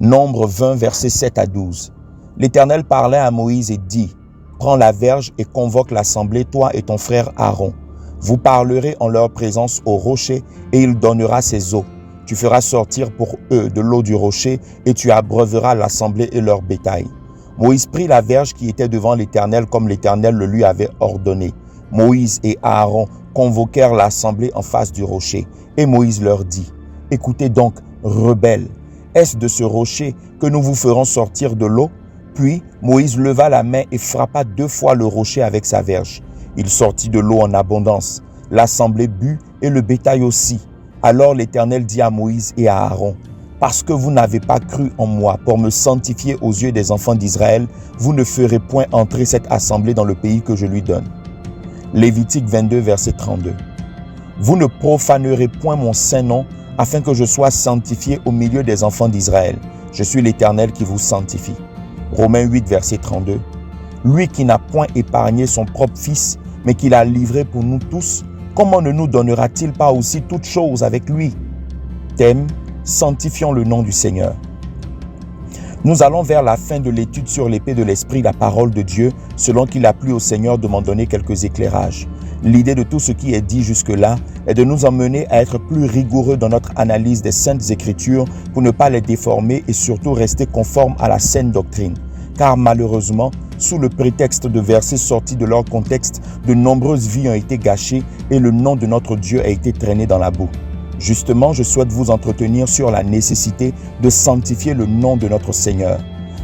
Nombre 20, versets 7 à 12. L'Éternel parlait à Moïse et dit, « Prends la verge et convoque l'assemblée, toi et ton frère Aaron. Vous parlerez en leur présence au rocher et il donnera ses eaux. Tu feras sortir pour eux de l'eau du rocher et tu abreuveras l'assemblée et leur bétail. » Moïse prit la verge qui était devant l'Éternel comme l'Éternel le lui avait ordonné. Moïse et Aaron convoquèrent l'assemblée en face du rocher. Et Moïse leur dit, « Écoutez donc, rebelles, est-ce de ce rocher que nous vous ferons sortir de l'eau ?» Puis Moïse leva la main et frappa 2 fois le rocher avec sa verge. Il sortit de l'eau en abondance. L'assemblée but et le bétail aussi. Alors l'Éternel dit à Moïse et à Aaron, « Parce que vous n'avez pas cru en moi pour me sanctifier aux yeux des enfants d'Israël, vous ne ferez point entrer cette assemblée dans le pays que je lui donne. » Lévitique 22, verset 32. « Vous ne profanerez point mon saint nom, afin que je sois sanctifié au milieu des enfants d'Israël. Je suis l'Éternel qui vous sanctifie. » Romains 8, verset 32. « Lui qui n'a point épargné son propre fils, mais qui l'a livré pour nous tous, comment ne nous donnera-t-il pas aussi toutes choses avec lui ?» Thème, sanctifions le nom du Seigneur. Nous allons vers la fin de l'étude sur l'épée de l'Esprit, la parole de Dieu, selon qu'il a plu au Seigneur de m'en donner quelques éclairages. L'idée de tout ce qui est dit jusque-là est de nous emmener à être plus rigoureux dans notre analyse des Saintes Écritures pour ne pas les déformer et surtout rester conformes à la saine doctrine. Car malheureusement, sous le prétexte de versets sortis de leur contexte, de nombreuses vies ont été gâchées et le nom de notre Dieu a été traîné dans la boue. Justement, je souhaite vous entretenir sur la nécessité de sanctifier le nom de notre Seigneur.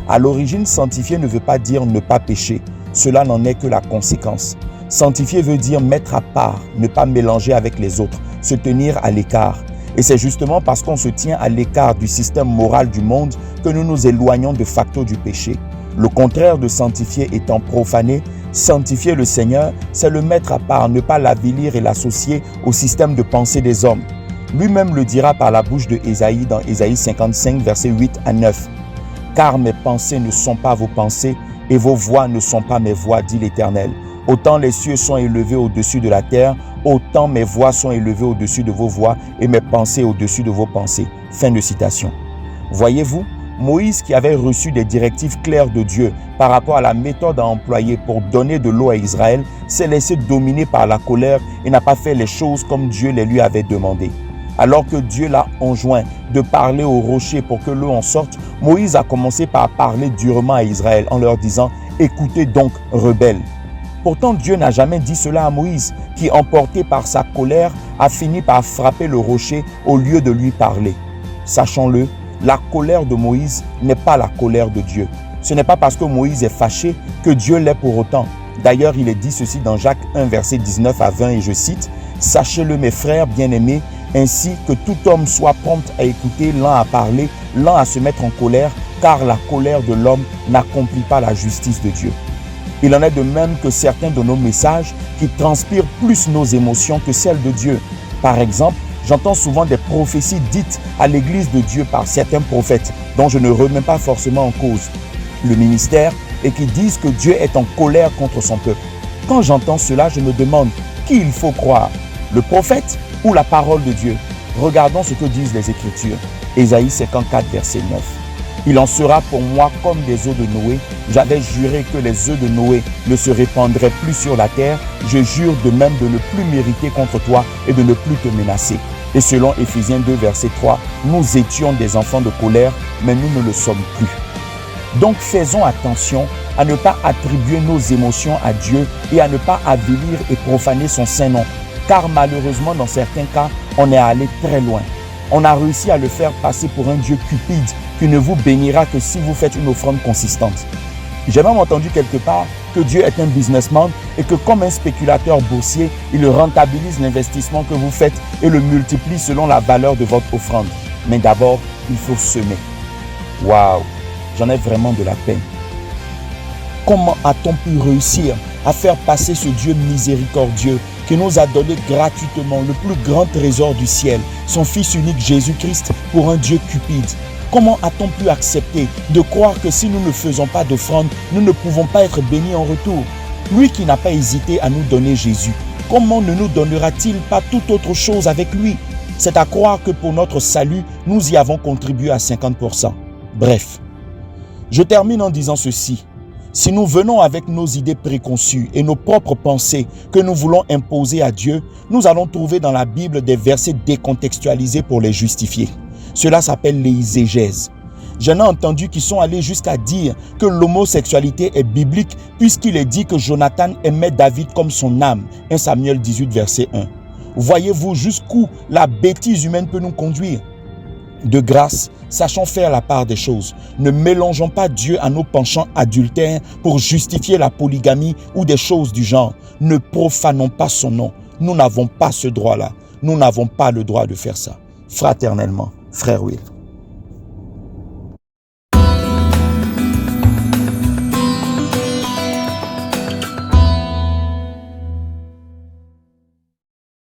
À l'origine, sanctifier ne veut pas dire ne pas pécher. Cela n'en est que la conséquence. Sanctifier veut dire mettre à part, ne pas mélanger avec les autres, se tenir à l'écart. Et c'est justement parce qu'on se tient à l'écart du système moral du monde que nous nous éloignons de facto du péché. Le contraire de sanctifier étant profané, sanctifier le Seigneur, c'est le mettre à part, ne pas l'avilir et l'associer au système de pensée des hommes. Lui-même le dira par la bouche de Ésaïe dans Ésaïe 55, versets 8 à 9. « Car mes pensées ne sont pas vos pensées et vos voix ne sont pas mes voix, dit l'Éternel. Autant les cieux sont élevés au-dessus de la terre, autant mes voix sont élevées au-dessus de vos voix et mes pensées au-dessus de vos pensées. » Fin de citation. Voyez-vous, Moïse, qui avait reçu des directives claires de Dieu par rapport à la méthode à employer pour donner de l'eau à Israël, s'est laissé dominer par la colère et n'a pas fait les choses comme Dieu les lui avait demandées. Alors que Dieu l'a enjoint de parler au rocher pour que l'eau en sorte, Moïse a commencé par parler durement à Israël en leur disant « Écoutez donc, rebelles ». Pourtant, Dieu n'a jamais dit cela à Moïse, qui, emporté par sa colère, a fini par frapper le rocher au lieu de lui parler. Sachons-le, la colère de Moïse n'est pas la colère de Dieu. Ce n'est pas parce que Moïse est fâché que Dieu l'est pour autant. D'ailleurs, il est dit ceci dans Jacques 1, verset 19 à 20, et je cite, « Sachez-le, mes frères bien-aimés, ainsi que tout homme soit prompt à écouter, lent à parler, lent à se mettre en colère, car la colère de l'homme n'accomplit pas la justice de Dieu. » Il en est de même que certains de nos messages qui transpirent plus nos émotions que celles de Dieu. Par exemple, j'entends souvent des prophéties dites à l'église de Dieu par certains prophètes, dont je ne remets pas forcément en cause le ministère, et qui disent que Dieu est en colère contre son peuple. Quand j'entends cela, je me demande qui il faut croire, le prophète ou la parole de Dieu. Regardons ce que disent les Écritures. Ésaïe 54, verset 9. « Il en sera pour moi comme des eaux de Noé. J'avais juré que les eaux de Noé ne se répandraient plus sur la terre. Je jure de même de ne plus m'irriter contre toi et de ne plus te menacer. » Et selon Éphésiens 2, verset 3, nous étions des enfants de colère, mais nous ne le sommes plus. Donc faisons attention à ne pas attribuer nos émotions à Dieu et à ne pas avilir et profaner son saint nom. Car malheureusement, dans certains cas, on est allé très loin. On a réussi à le faire passer pour un Dieu cupide qui ne vous bénira que si vous faites une offrande consistante. J'ai même entendu quelque part que Dieu est un businessman et que comme un spéculateur boursier, il rentabilise l'investissement que vous faites et le multiplie selon la valeur de votre offrande. Mais d'abord, il faut semer. Waouh, j'en ai vraiment de la peine. Comment a-t-on pu réussir à faire passer ce Dieu miséricordieux qui nous a donné gratuitement le plus grand trésor du ciel, son Fils unique Jésus-Christ, pour un Dieu cupide? Comment a-t-on pu accepter de croire que si nous ne faisons pas d'offrande, nous ne pouvons pas être bénis en retour? Lui qui n'a pas hésité à nous donner Jésus, comment ne nous donnera-t-il pas toute autre chose avec lui? C'est à croire que pour notre salut, nous y avons contribué à 50%. Bref, je termine en disant ceci. Si nous venons avec nos idées préconçues et nos propres pensées que nous voulons imposer à Dieu, nous allons trouver dans la Bible des versets décontextualisés pour les justifier. Cela s'appelle l'exégèse. J'en ai entendu qui sont allés jusqu'à dire que l'homosexualité est biblique puisqu'il est dit que Jonathan aimait David comme son âme. 1 Samuel 18, verset 1. Voyez-vous jusqu'où la bêtise humaine peut nous conduire? De grâce, sachons faire la part des choses. Ne mélangeons pas Dieu à nos penchants adultères pour justifier la polygamie ou des choses du genre. Ne profanons pas son nom. Nous n'avons pas ce droit-là. Nous n'avons pas le droit de faire ça. Fraternellement, frère Will.